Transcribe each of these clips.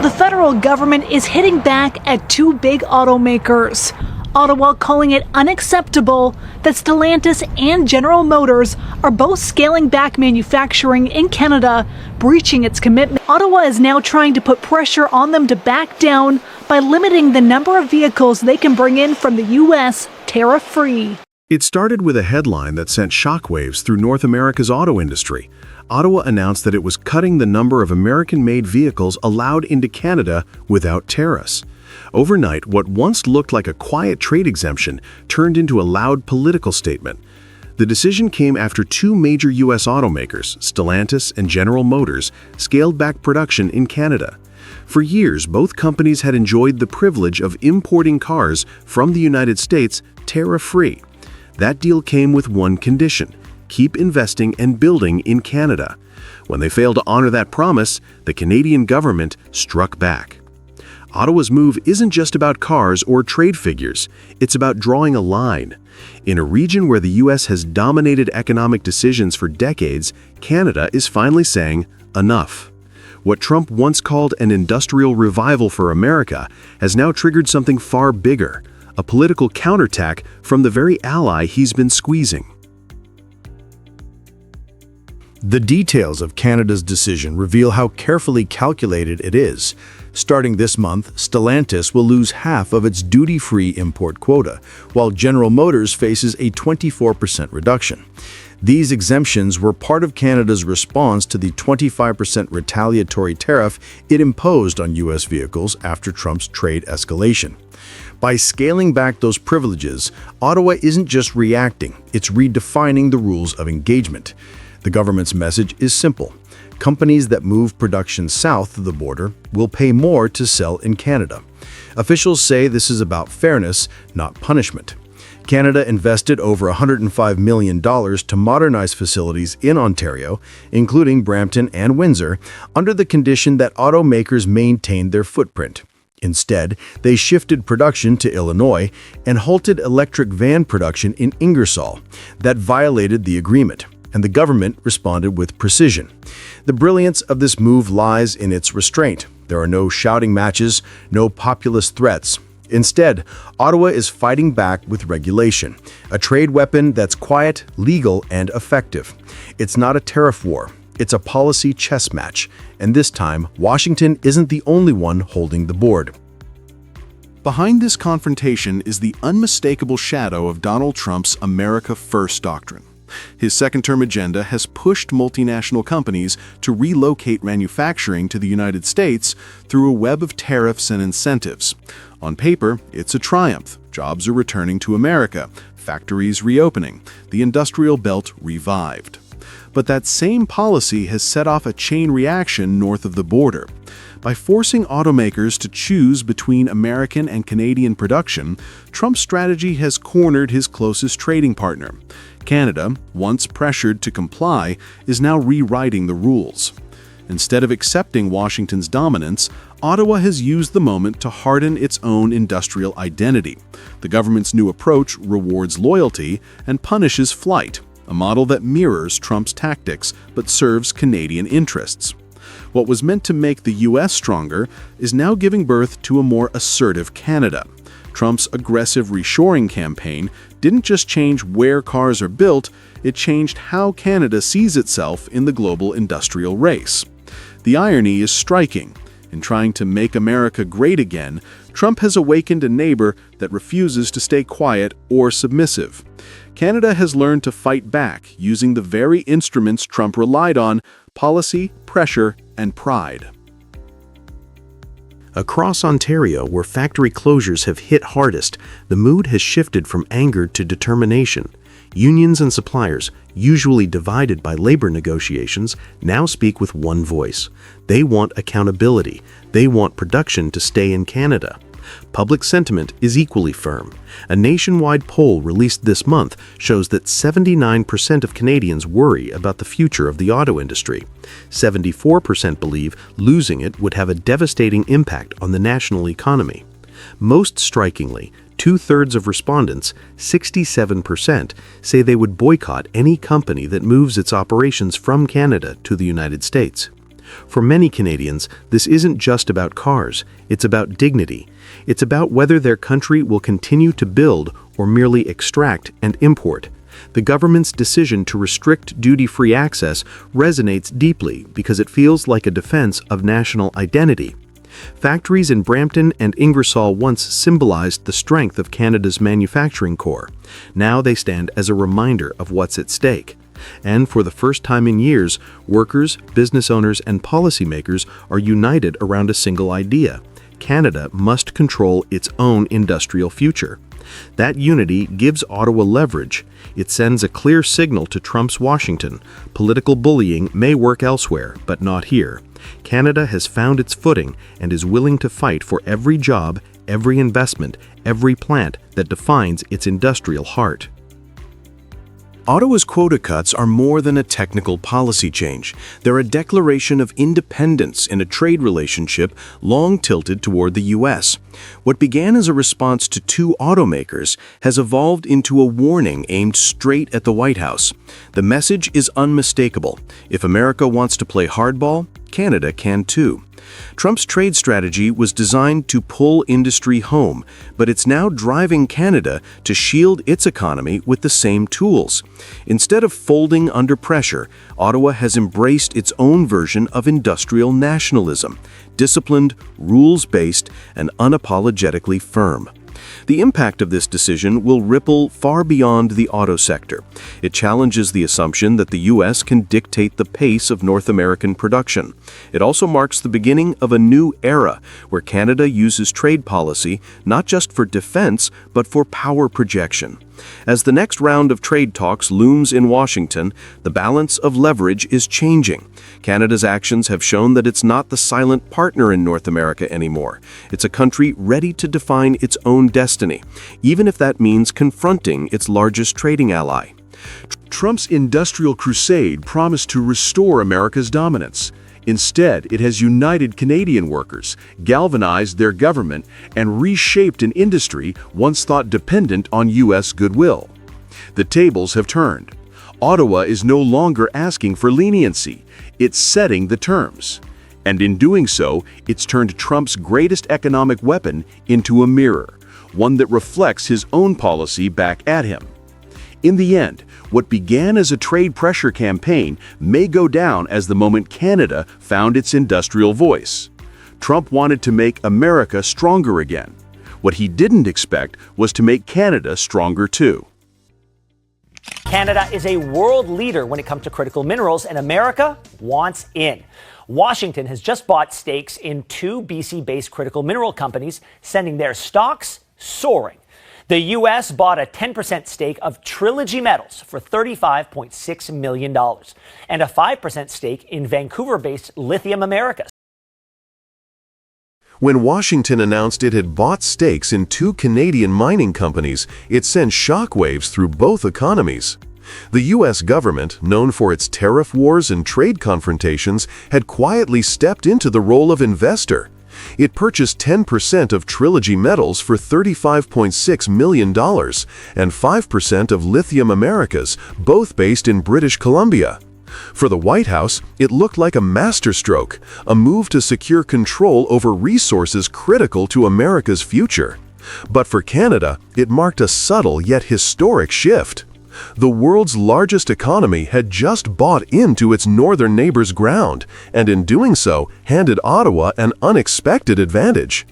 The federal government is hitting back at two big automakers. Ottawa calling it unacceptable that Stellantis and General Motors are both scaling back manufacturing in Canada, breaching its commitment. Ottawa is now trying to put pressure on them to back down by limiting the number of vehicles they can bring in from the U.S. tariff-free. It started with a headline that sent shockwaves through North America's auto industry. Ottawa announced that it was cutting the number of American-made vehicles allowed into Canada without tariffs. Overnight, what once looked like a quiet trade exemption turned into a loud political statement. The decision came after two major U.S. automakers, Stellantis and General Motors, scaled back production in Canada. For years, both companies had enjoyed the privilege of importing cars from the United States tariff-free. That deal came with one condition: keep investing and building in Canada. When they failed to honor that promise, the Canadian government struck back. Ottawa's move isn't just about cars or trade figures, it's about drawing a line. In a region where the U.S. has dominated economic decisions for decades, Canada is finally saying, enough. What Trump once called an industrial revival for America has now triggered something far bigger, a political counterattack from the very ally he's been squeezing. The details of Canada's decision reveal how carefully calculated it is. Starting this month, Stellantis will lose half of its duty-free import quota, while General Motors faces a 24% reduction. These exemptions were part of Canada's response to the 25% retaliatory tariff it imposed on U.S. vehicles after Trump's trade escalation. By scaling back those privileges, Ottawa isn't just reacting, it's redefining the rules of engagement. The government's message is simple: companies that move production south of the border will pay more to sell in Canada. Officials say this is about fairness, not punishment. Canada invested over $105 million to modernize facilities in Ontario, including Brampton and Windsor, under the condition that automakers maintained their footprint. Instead, they shifted production to Illinois and halted electric van production in Ingersoll. That violated the agreement, and the government responded with precision. The brilliance of this move lies in its restraint. There are no shouting matches, no populist threats. Instead, Ottawa is fighting back with regulation, a trade weapon that's quiet, legal, and effective. It's not a tariff war. It's a policy chess match, and this time, Washington isn't the only one holding the board. Behind this confrontation is the unmistakable shadow of Donald Trump's America First doctrine. His second-term agenda has pushed multinational companies to relocate manufacturing to the United States through a web of tariffs and incentives. On paper, it's a triumph. Jobs are returning to America, factories reopening, the industrial belt revived. But that same policy has set off a chain reaction north of the border. By forcing automakers to choose between American and Canadian production, Trump's strategy has cornered his closest trading partner. Canada, once pressured to comply, is now rewriting the rules. Instead of accepting Washington's dominance, Ottawa has used the moment to harden its own industrial identity. The government's new approach rewards loyalty and punishes flight, a model that mirrors Trump's tactics but serves Canadian interests. What was meant to make the U.S. stronger is now giving birth to a more assertive Canada. Trump's aggressive reshoring campaign didn't just change where cars are built, it changed how Canada sees itself in the global industrial race. The irony is striking. In trying to make America great again, Trump has awakened a neighbor that refuses to stay quiet or submissive. Canada has learned to fight back using the very instruments Trump relied on: policy, pressure, and pride. Across Ontario, where factory closures have hit hardest, the mood has shifted from anger to determination. Unions and suppliers, usually divided by labor negotiations, now speak with one voice. They want accountability. They want production to stay in Canada. Public sentiment is equally firm. A nationwide poll released this month shows that 79% of Canadians worry about the future of the auto industry. 74% believe losing it would have a devastating impact on the national economy. Most strikingly, two-thirds of respondents, 67%, say they would boycott any company that moves its operations from Canada to the United States. For many Canadians, this isn't just about cars, it's about dignity. It's about whether their country will continue to build or merely extract and import. The government's decision to restrict duty-free access resonates deeply because it feels like a defense of national identity. Factories in Brampton and Ingersoll once symbolized the strength of Canada's manufacturing core. Now they stand as a reminder of what's at stake. And for the first time in years, workers, business owners, and policymakers are united around a single idea. Canada must control its own industrial future. That unity gives Ottawa leverage. It sends a clear signal to Trump's Washington. Political bullying may work elsewhere, but not here. Canada has found its footing and is willing to fight for every job, every investment, every plant that defines its industrial heart. Ottawa's quota cuts are more than a technical policy change. They're a declaration of independence in a trade relationship long tilted toward the U.S. What began as a response to two automakers has evolved into a warning aimed straight at the White House. The message is unmistakable. If America wants to play hardball, Canada can too. Trump's trade strategy was designed to pull industry home, but it's now driving Canada to shield its economy with the same tools. Instead of folding under pressure, Ottawa has embraced its own version of industrial nationalism, disciplined, rules-based, and unapologetically firm. The impact of this decision will ripple far beyond the auto sector. It challenges the assumption that the U.S. can dictate the pace of North American production. It also marks the beginning of a new era where Canada uses trade policy not just for defense, but for power projection. As the next round of trade talks looms in Washington, the balance of leverage is changing. Canada's actions have shown that it's not the silent partner in North America anymore. It's a country ready to define its own destiny, even if that means confronting its largest trading ally. Trump's industrial crusade promised to restore America's dominance. Instead, it has united Canadian workers, galvanized their government, and reshaped an industry once thought dependent on U.S. goodwill. The tables have turned. Ottawa is no longer asking for leniency. It's setting the terms. And in doing so, it's turned Trump's greatest economic weapon into a mirror, one that reflects his own policy back at him. In the end, what began as a trade pressure campaign may go down as the moment Canada found its industrial voice. Trump wanted to make America stronger again. What he didn't expect was to make Canada stronger too. Canada is a world leader when it comes to critical minerals, and America wants in. Washington has just bought stakes in two BC-based critical mineral companies, sending their stocks soaring. The U.S. bought a 10% stake of Trilogy Metals for $35.6 million and a 5% stake in Vancouver-based Lithium Americas. When Washington announced it had bought stakes in two Canadian mining companies, it sent shockwaves through both economies. The U.S. government, known for its tariff wars and trade confrontations, had quietly stepped into the role of investor. It purchased 10% of Trilogy Metals for $35.6 million and 5% of Lithium Americas, both based in British Columbia. For the White House, it looked like a masterstroke, a move to secure control over resources critical to America's future. But for Canada, it marked a subtle yet historic shift. The world's largest economy had just bought into its northern neighbor's ground, and in doing so, handed Ottawa an unexpected advantage.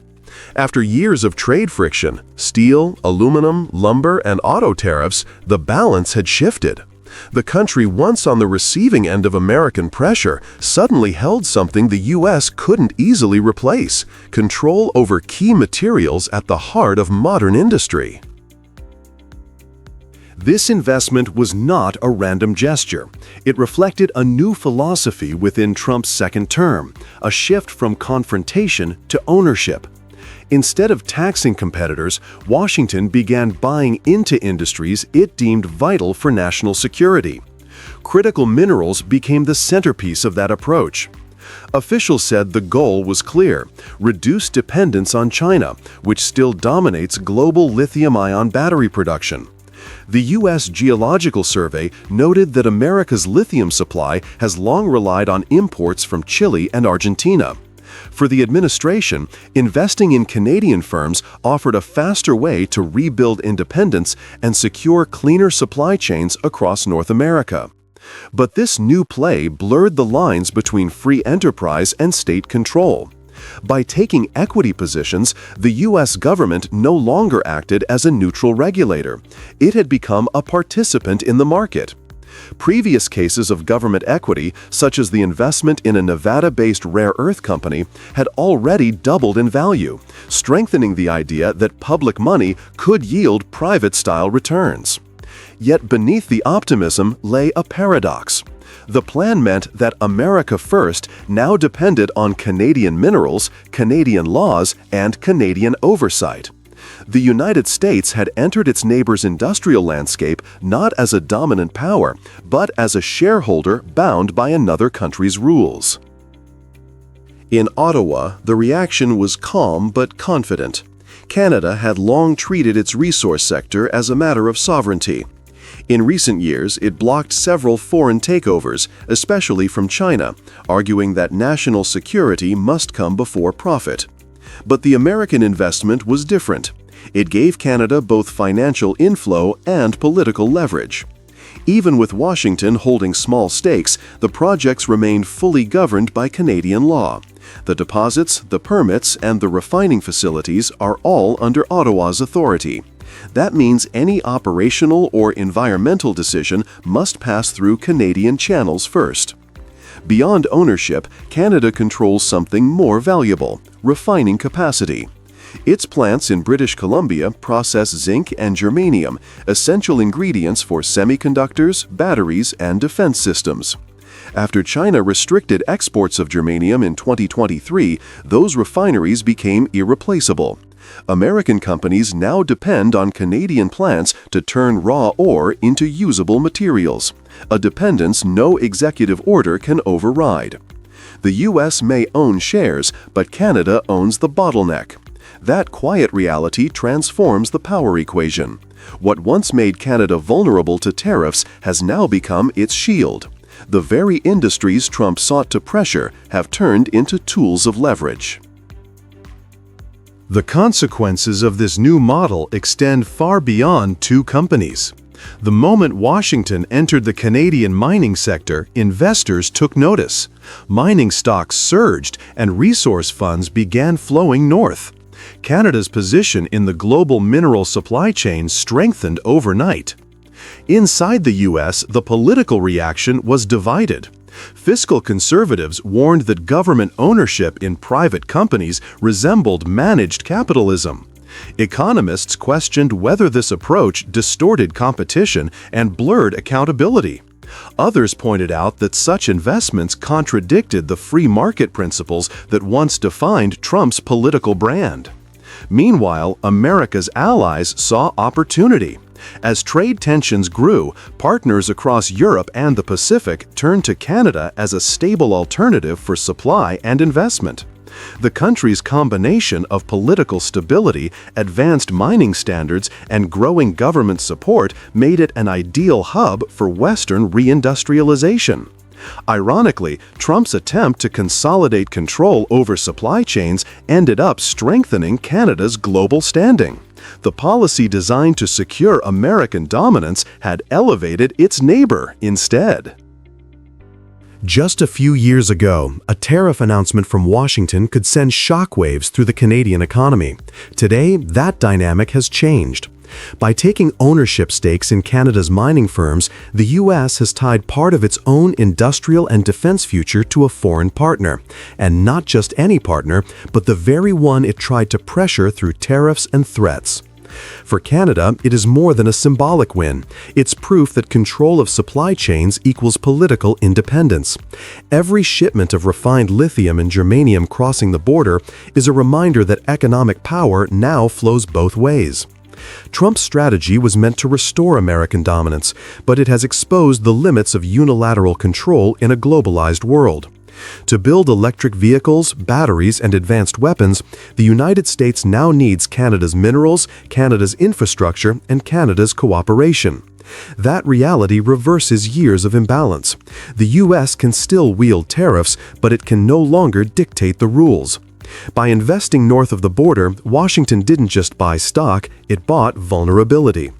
After years of trade friction, steel, aluminum, lumber, and auto tariffs, the balance had shifted. The country once on the receiving end of American pressure suddenly held something the U.S. couldn't easily replace: control over key materials at the heart of modern industry. This investment was not a random gesture. It reflected a new philosophy within Trump's second term, a shift from confrontation to ownership. Instead of taxing competitors, Washington began buying into industries it deemed vital for national security. Critical minerals became the centerpiece of that approach. Officials said the goal was clear: reduce dependence on China, which still dominates global lithium-ion battery production. The U.S. Geological Survey noted that America's lithium supply has long relied on imports from Chile and Argentina. For the administration, investing in Canadian firms offered a faster way to rebuild independence and secure cleaner supply chains across North America. But this new play blurred the lines between free enterprise and state control. By taking equity positions, the U.S. government no longer acted as a neutral regulator. It had become a participant in the market. Previous cases of government equity, such as the investment in a Nevada-based rare earth company, had already doubled in value, strengthening the idea that public money could yield private-style returns. Yet beneath the optimism lay a paradox. The plan meant that America First now depended on Canadian minerals, Canadian laws, and Canadian oversight. The United States had entered its neighbor's industrial landscape not as a dominant power, but as a shareholder bound by another country's rules. In Ottawa, the reaction was calm but confident. Canada had long treated its resource sector as a matter of sovereignty. In recent years, it blocked several foreign takeovers, especially from China, arguing that national security must come before profit. But the American investment was different. It gave Canada both financial inflow and political leverage. Even with Washington holding small stakes, the projects remained fully governed by Canadian law. The deposits, the permits, and the refining facilities are all under Ottawa's authority. That means any operational or environmental decision must pass through Canadian channels first. Beyond ownership, Canada controls something more valuable: refining capacity. Its plants in British Columbia process zinc and germanium, essential ingredients for semiconductors, batteries, and defense systems. After China restricted exports of germanium in 2023, those refineries became irreplaceable. American companies now depend on Canadian plants to turn raw ore into usable materials, a dependence no executive order can override. The U.S. may own shares, but Canada owns the bottleneck. That quiet reality transforms the power equation. What once made Canada vulnerable to tariffs has now become its shield. The very industries Trump sought to pressure have turned into tools of leverage. The consequences of this new model extend far beyond two companies. The moment Washington entered the Canadian mining sector, investors took notice. Mining stocks surged and resource funds began flowing north. Canada's position in the global mineral supply chain strengthened overnight. Inside the U.S., the political reaction was divided. Fiscal conservatives warned that government ownership in private companies resembled managed capitalism. Economists questioned whether this approach distorted competition and blurred accountability. Others pointed out that such investments contradicted the free market principles that once defined Trump's political brand. Meanwhile, America's allies saw opportunity. As trade tensions grew, partners across Europe and the Pacific turned to Canada as a stable alternative for supply and investment. The country's combination of political stability, advanced mining standards, and growing government support made it an ideal hub for Western reindustrialization. Ironically, Trump's attempt to consolidate control over supply chains ended up strengthening Canada's global standing. The policy designed to secure American dominance had elevated its neighbor instead. Just a few years ago, a tariff announcement from Washington could send shockwaves through the Canadian economy. Today, that dynamic has changed. By taking ownership stakes in Canada's mining firms, the U.S. has tied part of its own industrial and defense future to a foreign partner. And not just any partner, but the very one it tried to pressure through tariffs and threats. For Canada, it is more than a symbolic win. It's proof that control of supply chains equals political independence. Every shipment of refined lithium and germanium crossing the border is a reminder that economic power now flows both ways. Trump's strategy was meant to restore American dominance, but it has exposed the limits of unilateral control in a globalized world. To build electric vehicles, batteries, and advanced weapons, the United States now needs Canada's minerals, Canada's infrastructure, and Canada's cooperation. That reality reverses years of imbalance. The U.S. can still wield tariffs, but it can no longer dictate the rules. By investing north of the border, Washington didn't just buy stock, it bought vulnerability.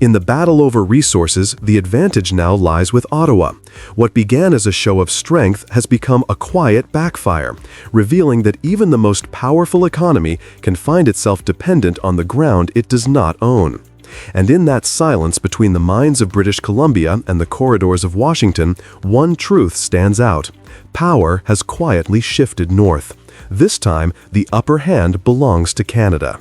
In the battle over resources, the advantage now lies with Ottawa. What began as a show of strength has become a quiet backfire, revealing that even the most powerful economy can find itself dependent on the ground it does not own. And in that silence between the mines of British Columbia and the corridors of Washington, one truth stands out. Power has quietly shifted north. This time, the upper hand belongs to Canada.